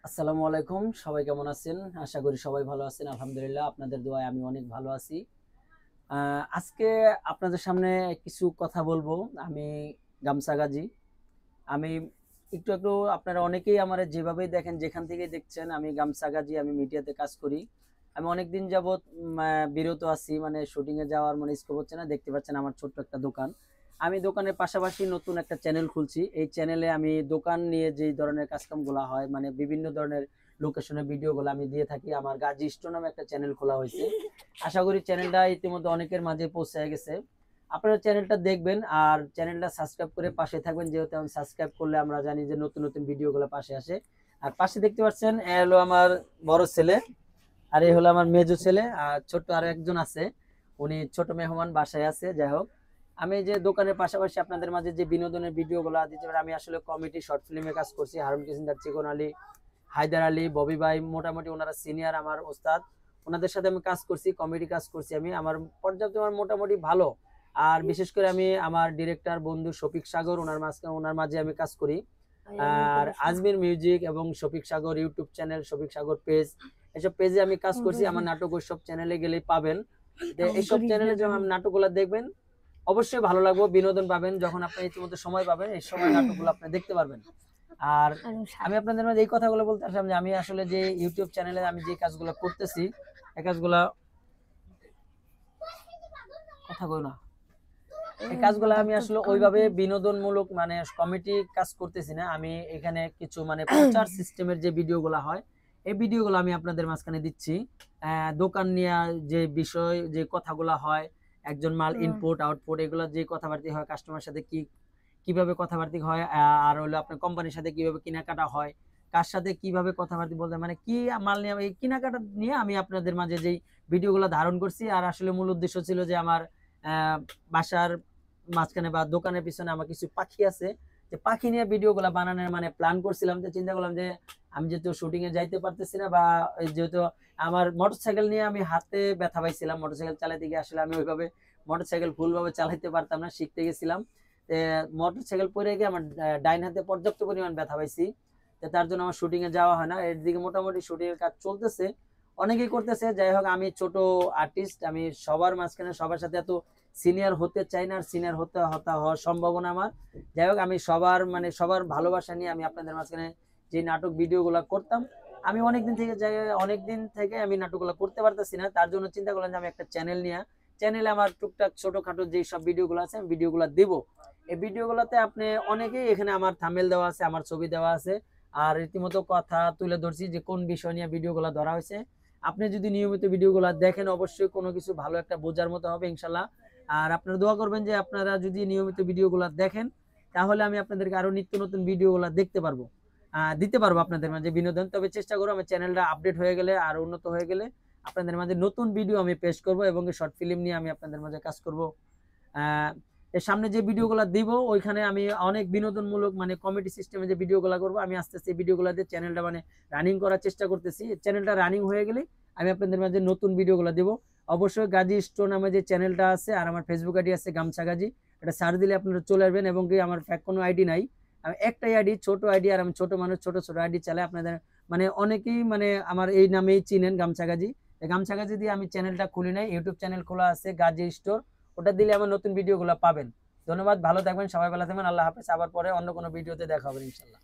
আসসালামু আলাইকুম, সবাই কেমন আছেন? আশা করি সবাই ভালো আছেন। আলহামদুলিল্লাহ, আপনাদের দোয়ায় আমি অনেক ভালো আছি। আজকে আপনাদের সামনে কিছু কথা বলবো। আমি গামছা গাজী। আমি একটু আপনারা অনেকেই আমারে যেভাবেই দেখেন, যেখান থেকেই দেখছেন, আমি গামছা গাজী, আমি মিডিয়াতে কাজ করি। আমি অনেকদিন যাবৎ বিরত আছি, মানে শুটিং এ যাওয়ার মানে স্কোপ হচ্ছে না। দেখতে পাচ্ছেন আমার ছোট্ট একটা দোকান। আমি দোকানের পাশাপাশি নতুন একটা চ্যানেল খুলছি। এই চ্যানেলে আমি দোকান নিয়ে যেই ধরনের কাজকামগুলা হয়, মানে বিভিন্ন ধরনের লোকেশনের ভিডিওগুলো আমি দিয়ে থাকি। আমার গাজী স্টোর নামে একটা চ্যানেল খোলা হয়েছে। আশা করি চ্যানেলটা ইতিমধ্যে অনেকের মাঝে পৌঁছে গেছে। আপনারা চ্যানেলটা দেখবেন আর চ্যানেলটা সাবস্ক্রাইব করে পাশে থাকবেন, যেহেতু আমি সাবস্ক্রাইব করলে আমরা জানি যে নতুন নতুন ভিডিওগুলো পাশে আসে। আর পাশে দেখতে পাচ্ছেন, এ হলো আমার বড় ছেলে, আর এই হলো আমার মেজো ছেলে, আর ছোট্ট আরো একজন আছে, উনি ছোট মেহমান বাসায় আছে। যাই হোক, আমি যে দোকানের পাশাপাশি আপনাদের মাঝে যে বিনোদনের ভিডিওগুলো দিতে পারি, আমি আসলে কমেডি শর্ট ফিল্মে কাজ করছি। হারুন কিসিন্দার, চিকন আলী, হায়দার আলী, ববি ভাই, মোটামুটি ওনারা সিনিয়র আমার ওস্তাদ। ওনাদের সাথে আমি কাজ করছি, কমেডি কাজ করছি। আমি আমার পর্যাপ্ত আমার মোটামুটি ভালো। আর বিশেষ করে আমি আমার ডিরেক্টর বন্ধু শফিক সাগর, ওনার মাঝে আমি কাজ করি। আর আজমির মিউজিক এবং শফিক সাগর ইউটিউব চ্যানেল, শফিক সাগর পেজ, এসব পেজে আমি কাজ করছি। আমার নাটক সব চ্যানেলে গেলেই পাবেন। এইসব চ্যানেলে যখন নাটকগুলো দেখবেন, অবশ্যই ভালো লাগবে, বিনোদন পাবেন। যখন আপনি ইতিমধ্যে সময় পাবেন, এই সময় নাটকগুলো আপনি দেখতে পারবেন। আর আমি আপনাদের মাঝে এই কথাগুলো বলতে আসলাম যে আমি আসলে যে ইউটিউব চ্যানেলে আমি যে কাজগুলো করতেছি, এই কাজগুলা কথা কই না, এই কাজগুলো আমি আসলে ওইভাবে বিনোদনমূলক মানে কমেডি কাজ করতেছি না। আমি এখানে কিছু মানে প্রচার সিস্টেমের যে ভিডিওগুলো হয়, এই ভিডিওগুলো আমি আপনাদের মাঝখানে দিচ্ছি। দোকান নিয়ে যে বিষয়, যে কথাগুলো হয়, একজন মাল ইনপুট আউটপুট, এগুলো যে কথাবার্তা হয়, কাস্টমার সাথে কিভাবে কথাবার্তা হয়, আর হলো আপনার কোম্পানির সাথে কিভাবে কেনাকাটা হয়, কার সাথে কিভাবে কথাবার্তা বলতে, মানে কি মাল নিয়ে এই কেনাকাটা নিয়ে আমি আপনাদের মাঝে যেই ভিডিওগুলো ধারণ করছি। আর আসলে মূল উদ্দেশ্য ছিল যে আমার বাসার মাঝখানে বা দোকানের পিছনে আমার কিছু পাখি আছে, যে পাখি নিয়ে ভিডিওগুলো বানানোর মানে প্ল্যান করছিলাম। যে চিন্তা করলাম যে আমি যেহেতু শুটিং এ যাইতে পারতেছি না, বা যেহেতু আমার মোটরসাইকেল নিয়ে আমি হাতে ব্যথা পাইছিলাম, মোটরসাইকেল চালাতে গিয়ে আসলে আমি ওইভাবে মোটরসাইকেল ফুলভাবে চালাইতে পারতাম না, শিখতে গেছিলাম। মোটরসাইকেল পরে গিয়ে আমার ডাইন হাতে পর্যাপ্ত পরিমাণ ব্যথা পাইছি। তার জন্য আমার শুটিং এ যাওয়া হয় না। এদিকে মোটামুটি শুটিং এর কাজ চলতেছে, অনেকেই করতেছে। যাই হোক, আমি ছোট আর্টিস্ট, আমি সবার মাঝখানে সবার সাথে এত সিনিয়র হতে চাই না, আর সিনিয়র হওয়ার সম্ভাবনা আমার। যাই হোক, আমি সবার মানে সবার ভালোবাসা নিয়ে আমি আপনাদের মাঝখানে যে নাটক ভিডিওগুলো করতাম, আমি অনেকদিন থেকে আমি নাটকগুলো করতে পারতেছি না। তার জন্য চিন্তা করলাম যে আমি একটা চ্যানেল নিয়ে, চ্যানেলে আমার টুকটাক ছোটখাটো যে সব ভিডিওগুলো আছে আমি ভিডিওগুলো দিব। এই ভিডিওগুলোতে আপনি অনেকেই, এখানে আমার থাম্বনেল দেওয়া আছে, আমার ছবি দেওয়া আছে, আর রীতিমতো কথা তুলে ধরছি যে কোন বিষয় নিয়ে ভিডিওগুলো ধরা হয়েছে। আপনি যদি নিয়মিত ভিডিওগুলো দেখেন, অবশ্যই কোনো কিছু ভালো একটা বোঝার মতো হবে ইনশাল্লাহ। আর আপনারা দোয়া করবেন যে আপনারা যদি নিয়মিত ভিডিওগুলো দেখেন, তাহলে আমি আপনাদেরকে আরো নিত্য নতুন ভিডিওগুলো দিতে পারবো আপনাদের মাঝে বিনোদন। তবে চেষ্টা করবো আমার চ্যানেলটা আপডেট হয়ে গেলে আর উন্নত হয়ে গেলে আপনাদের মাঝে নতুন ভিডিও আমি পেশ করব, এবং শর্ট ফিল্ম নিয়ে আমি আপনাদের মাঝে কাজ করব। এর সামনে যে ভিডিওগুলো দিব, ওইখানে আমি অনেক বিনোদনমূলক মানে কমেডি সিস্টেমে যে ভিডিওগুলো করব, আমি আস্তে আস্তে ভিডিওগুলো দিয়ে চ্যানেলটা মানে রানিং করার চেষ্টা করতেছি। চ্যানেলটা রানিং হয়ে গেলে আমি আপনাদের মাঝে নতুন ভিডিওগুলো দেবো। অবশ্যই গাজী স্টোর নামে যে চ্যানেলটা আছে, আর আমার ফেসবুক আইডি আছে গামছা গাজী, এটা সার্চ দিলে আপনারা চলে আসবেন। এবং কি আমার ফ্যাক কোনো আইডি নাই, আমি একটাই আইডি, ছোট আইডি। আর আমি ছোট মানুষ, ছোট ছোট আইডি চালাই। আপনাদের মানে অনেকেই মানে আমার এই নামেই চিনেন, গামছা গাজী। গামছা গাজী দিয়ে আমি চ্যানেলটা খুলি নাই, ইউটিউব চ্যানেল খোলা আছে গাজী স্টোর, ওটা দিলে আমার নতুন ভিডিওগুলো পাবেন। ধন্যবাদ, ভালো থাকবেন সবাই, ভালো থাকবেন, আল্লাহ হাফেজ। আবার পরে অন্য কোনো ভিডিওতে দেখা হবে ইনশাল্লাহ।